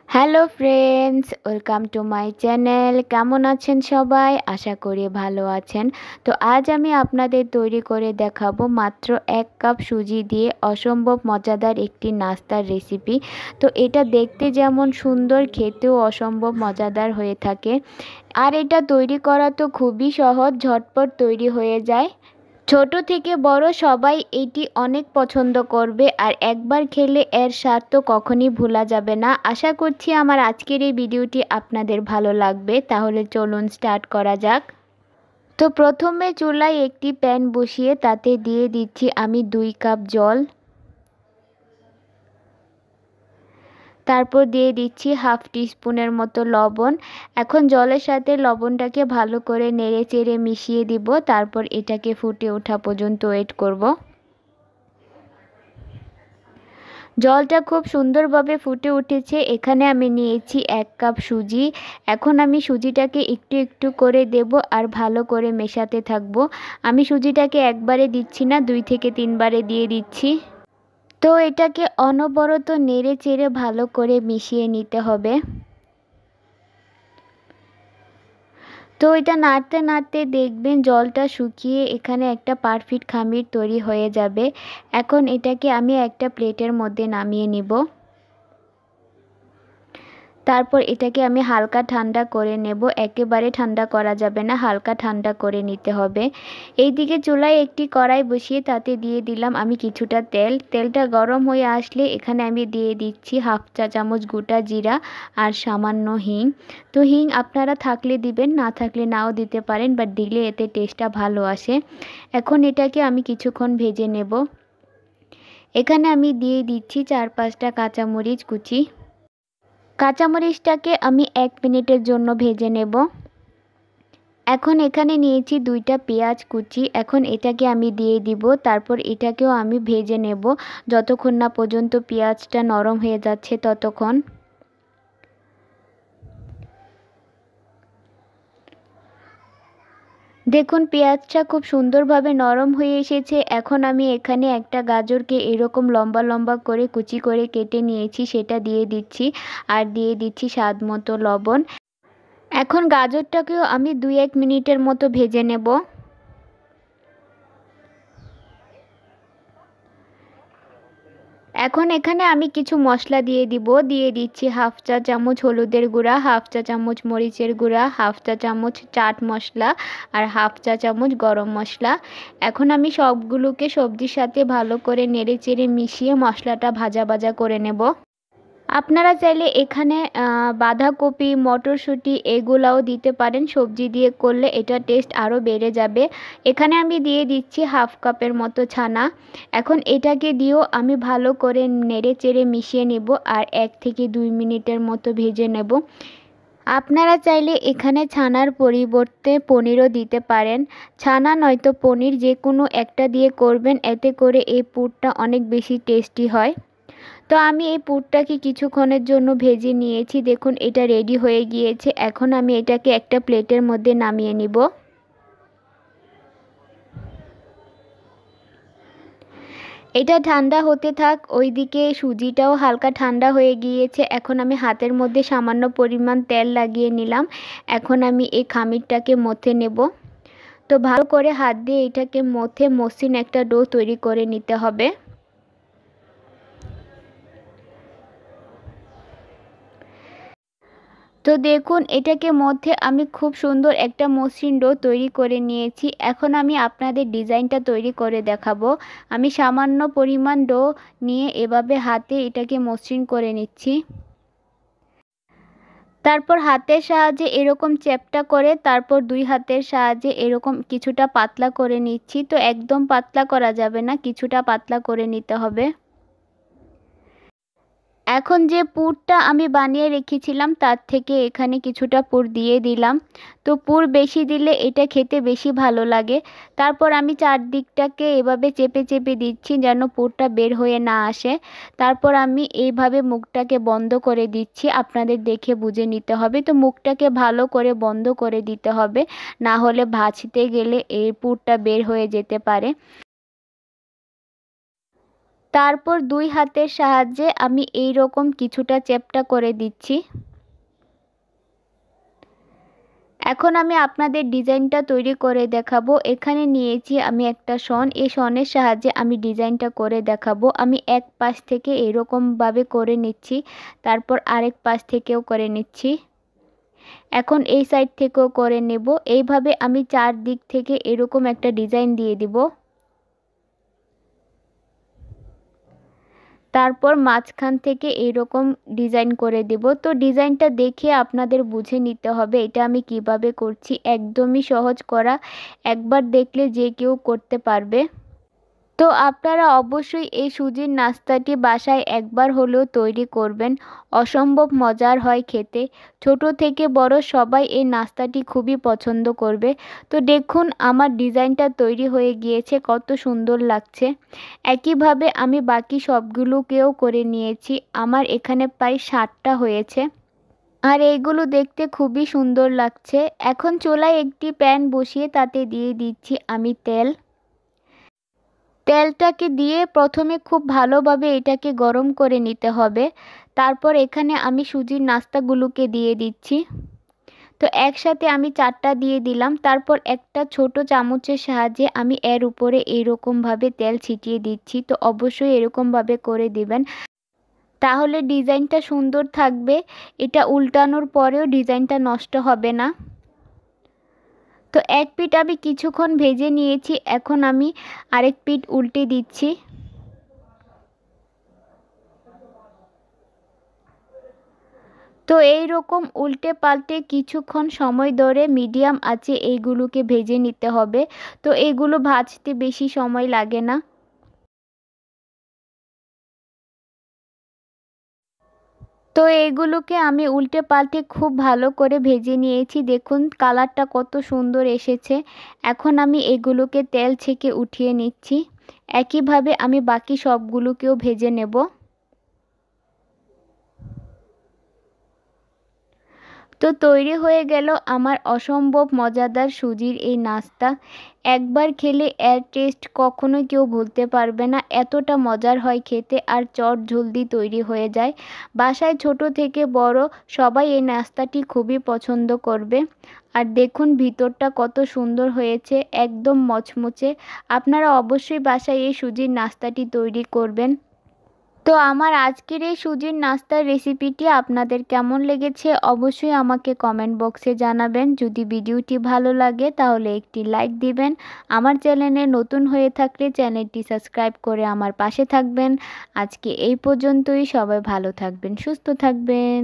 Hello friends, welcome to my channel. কেমন আছেন সবাই? আশা করি ভালো আছেন। তো আজ আমি আপনাদের তৈরি করে দেখাবো মাত্র 1 কাপ সুজি দিয়ে অসম্ভব মজাদার একটি নাস্তার রেসিপি। তো এটা দেখতে যেমন সুন্দর, খেতেও অসম্ভব মজাদার হয়ে থাকে। আর এটা তৈরি করা তো খুবই সহজ, ঝটপট তৈরি হয়ে যায়। ছোট থেকে বড় সবাই এটি অনেক পছন্দ করবে, আর একবার খেলে এর স্বাদ তো কখনই ভোলা যাবে না। আশা করছি আমার আজকের এই ভিডিওটি আপনাদের ভালো লাগবে। তাহলে চলুন স্টার্ট করা যাক। তো প্রথমে চুলায় একটি প্যান বসিয়ে তাতে দিয়ে দিচ্ছি আমি 2 কাপ জল। তারপর দিয়ে দিচ্ছি হাফ টিস্পুনের মতো লবণ। এখন জলের সাথে লবণটাকে ভালো করে নেড়ে চেড়ে মিশিয়ে দিব। তারপর এটাকে ফুটে ওঠা পর্যন্ত ওয়েট করব। জলটা খুব সুন্দরভাবে ফুটে উঠেছে। এখানে আমি নিয়েছি 1 কাপ সুজি। এখন আমি সুজিটাকে একটু একটু করে দেব আর ভালো করে মেশাতে থাকব। আমি সুজিটাকে একবারে দিচ্ছি না, 2 থেকে 3 বারে দিয়ে দিচ্ছি। তো এটাকে অনবরত নেড়ে চেড়ে ভালো করে মিশিয়ে নিতে হবে। তো এটা নাড়তে নাড়তে দেখবেন জলটা শুকিয়ে এখানে একটা পারফেক্ট খামির তৈরি হয়ে যাবে। এখন এটাকে আমি একটা প্লেটের মধ্যে নামিয়ে নিব। তারপর এটাকে আমি হালকা ঠান্ডা করে নেব। একেবারে ঠান্ডা করা যাবে না, হালকা ঠান্ডা করে নিতে হবে। এইদিকে চুলায় একটি কড়াই বসিয়ে তাতে দিয়ে দিলাম আমি কিছুটা তেল। তেলটা গরম হয়ে আসলে এখানে আমি দিয়ে দিচ্ছি হাফ চা চামচ গোটা জিরা আর সামান্য হিং। তো হিং আপনারা থাকলে দিবেন, না থাকলে নাও দিতে পারেন, বাট দিলে এতে টেস্টটা ভালো আসে। এখন এটাকে আমি কিছুক্ষণ ভেজে নেব। এখানে আমি দিয়ে দিচ্ছি 4-5টা কাঁচামরিচ কুচি। কাঁচামরিচটাকে আমি 1 মিনিটের জন্য ভেজে নেব। এখন এখানে নিয়েছি 2টা পেঁয়াজ কুচি। এখন এটাকে আমি দিয়ে দিব। তারপর এটাকেও আমি ভেজে নেব যতক্ষণ না পর্যন্ত পেঁয়াজটা নরম হয়ে যাচ্ছে ততক্ষণ। দেখুন পেঁয়াজটা খুব সুন্দরভাবে নরম হয়ে এসেছে। এখন আমি এখানে একটা গাজরকে এরকম লম্বা লম্বা করে কুচি করে কেটে নিয়েছি, সেটা দিয়ে দিচ্ছি। আর দিয়ে দিচ্ছি স্বাদ মতো লবণ। এখন গাজরটাকেও আমি 2-1 মিনিটের মতো ভেজে নেব। এখন এখানে আমি কিছু মশলা দিয়ে দিচ্ছি হাফ চা চামচ হলুদের গুঁড়া, হাফ চা চামচ মরিচের গুঁড়া, হাফ চা চামচ চাট মশলা আর হাফ চা চামচ গরম মশলা। এখন আমি সবগুলোকে সবজির সাথে ভালো করে নেড়ে চেড়ে মিশিয়ে মশলাটা ভাজা ভাজা করে নেব। আপনারা চাইলে এখানে বাঁধাকপি, মটরশুঁটি এগুলাও দিতে পারেন। সবজি দিয়ে করলে এটা টেস্ট আরও বেড়ে যাবে। এখানে আমি দিয়ে দিচ্ছি হাফ কাপের মতো ছানা। এখন এটাকে দিয়েও আমি ভালো করে নেড়ে চেড়ে মিশিয়ে নেব আর 1 থেকে 2 মিনিটের মতো ভেজে নেব। আপনারা চাইলে এখানে ছানার পরিবর্তে পনিরও দিতে পারেন। ছানা নয়তো পনির যে কোনো একটা দিয়ে করবেন, এতে করে এই পুরটা অনেক বেশি টেস্টি হয়। তো আমি এই পুরটাকে কিছুক্ষণের জন্য ভেজে নিয়েছি। দেখুন এটা রেডি হয়ে গিয়েছে। এখন আমি এটাকে একটা প্লেটের মধ্যে নামিয়ে নিব। এটা ঠান্ডা হতে থাক। ওইদিকে সুজিটাও হালকা ঠান্ডা হয়ে গিয়েছে। এখন আমি হাতের মধ্যে সামান্য পরিমাণ তেল লাগিয়ে নিলাম। এখন আমি এই খামিরটাকে মথে নেব। তো ভালো করে হাত দিয়ে এটাকে মথে মসৃণ একটা ডো তৈরি করে নিতে হবে। তো দেখুন এটাকে মধ্যে আমি খুব সুন্দর একটা মসৃণ ডো তৈরি করে নিয়েছি। এখন আমি আপনাদের ডিজাইনটা তৈরি করে দেখাবো। আমি সামান্য পরিমাণ ডো নিয়ে এভাবে হাতে এটাকে মসৃণ করে নিচ্ছি। তারপর হাতের সাহায্যে এরকম চ্যাপ্টা করে তারপর 2 হাতের সাহায্যে এরকম কিছুটা পাতলা করে নিচ্ছি। তো একদম পাতলা করা যাবে না, কিছুটা পাতলা করে নিতে হবে। এখন যে পুরটা আমি বানিয়ে রেখেছিলাম তার থেকে এখানে কিছুটা পুর দিয়ে দিলাম। তো পুর বেশি দিলে এটা খেতে বেশি ভালো লাগে। তারপর আমি চারদিকটাকে এভাবে চেপে চেপে দিচ্ছি যেন পুরটা বের হয়ে না আসে। তারপর আমি এইভাবে মুখটাকে বন্ধ করে দিচ্ছি। আপনাদের দেখে বুঝে নিতে হবে। তো মুখটাকে ভালো করে বন্ধ করে দিতে হবে, না হলে ভাজতে গেলে এই পুরটা বের হয়ে যেতে পারে। তারপর দুই হাতের সাহায্যে আমি এই রকম কিছুটা চ্যাপ্টা করে দিচ্ছি। এখন আমি আপনাদের ডিজাইনটা তৈরি করে দেখাবো। এখানে নিয়েছি আমি একটা শন, এই শনের সাহায্যে আমি ডিজাইনটা করে দেখাবো। আমি এক পাশ থেকে এরকমভাবে করে নিচ্ছি, তারপর আরেক পাশ থেকেও করে নিচ্ছি, এখন এই সাইড থেকেও করে নেব। এইভাবে আমি চারদিক থেকে এরকম একটা ডিজাইন দিয়ে দিব। তারপর মাঝখান থেকে এইরকম ডিজাইন করে দেব। তো ডিজাইনটা দেখে আপনাদের বুঝে নিতে হবে এটা আমি কিভাবে করছি। একদমই সহজ করা, একবার দেখলে যে কেউ করতে পারবে। তো আপনারা অবশ্যই এই সুজির নাস্তাটি বাসায় একবার হলেও তৈরি করবেন, অসম্ভব মজার হয় খেতে। ছোট থেকে বড় সবাই এই নাস্তাটি খুবই পছন্দ করবে। তো দেখুন আমার ডিজাইনটা তৈরি হয়ে গিয়েছে, কত সুন্দর লাগছে। একইভাবে আমি বাকি সবগুলোকেও করে নিয়েছি। আমার এখানে প্রায় 60টা হয়েছে, আর এইগুলো দেখতে খুবই সুন্দর লাগছে। এখন চুলায় একটি প্যান বসিয়ে তাতে দিয়ে দিচ্ছি আমি তেল। তেলটাকে দিয়ে প্রথমে খুব ভালোভাবে এটাকে গরম করে নিতে হবে। তারপর এখানে আমি সুজির নাস্তাগুলোকে দিয়ে দিচ্ছি। তো একসাথে আমি 4টা দিয়ে দিলাম। তারপর একটা ছোট চামচের সাহায্যে আমি এর উপরে এইরকমভাবে তেল ছিটিয়ে দিচ্ছি। তো অবশ্যই এরকমভাবে করে দিবেন, তাহলে ডিজাইনটা সুন্দর থাকবে। এটা উল্টানোর পরেও ডিজাইনটা নষ্ট হবে না। তো এক পিঠ আমি কিছুক্ষণ ভেজে নিয়েছি, এখন আমি আরেক পিঠ উল্টে দিচ্ছি। তো এই রকম উল্টে পাল্টে কিছুক্ষণ সময় ধরে মিডিয়াম আঁচে এইগুলোকে ভেজে নিতে হবে। তো এগুলো ভাজতে বেশি সময় লাগে না। তো এইগুলোকে আমি উল্টে পাল্টে খুব ভালো করে ভেজে নিয়েছি। দেখুন কালারটা কত সুন্দর এসেছে। এখন আমি এগুলোকে তেল ছেঁকে উঠিয়ে নিচ্ছি। একইভাবে আমি বাকি সবগুলোকেও ভেজে নেব। তো তৈরি হয়ে গেল আমার অসম্ভব মজাদার সুজির এই নাস্তা। একবার খেলে এর টেস্ট কখনোই কেউ ভুলতে পারবে না, এতটা মজার হয় খেতে আর চট জলদি তৈরি হয়ে যায়। বাসায় ছোট থেকে বড় সবাই এই নাস্তাটি খুবই পছন্দ করবে। আর দেখুন ভিতরটা কত সুন্দর হয়েছে, একদম মচমচে। আপনারা অবশ্যই বাসায় এই সুজির নাস্তাটি তৈরি করবেন। তো আমার আজকের এই সুজির নাস্তার রেসিপিটি আপনাদের কেমন লেগেছে অবশ্যই আমাকে কমেন্ট বক্সে জানাবেন। যদি ভিডিওটি ভালো লাগে তাহলে একটি লাইক দিবেন। আমার চ্যানেলে নতুন হয়ে থাকলে চ্যানেলটি সাবস্ক্রাইব করে আমার পাশে থাকবেন। আজকে এই পর্যন্তই, সবাই ভালো থাকবেন, সুস্থ থাকবেন।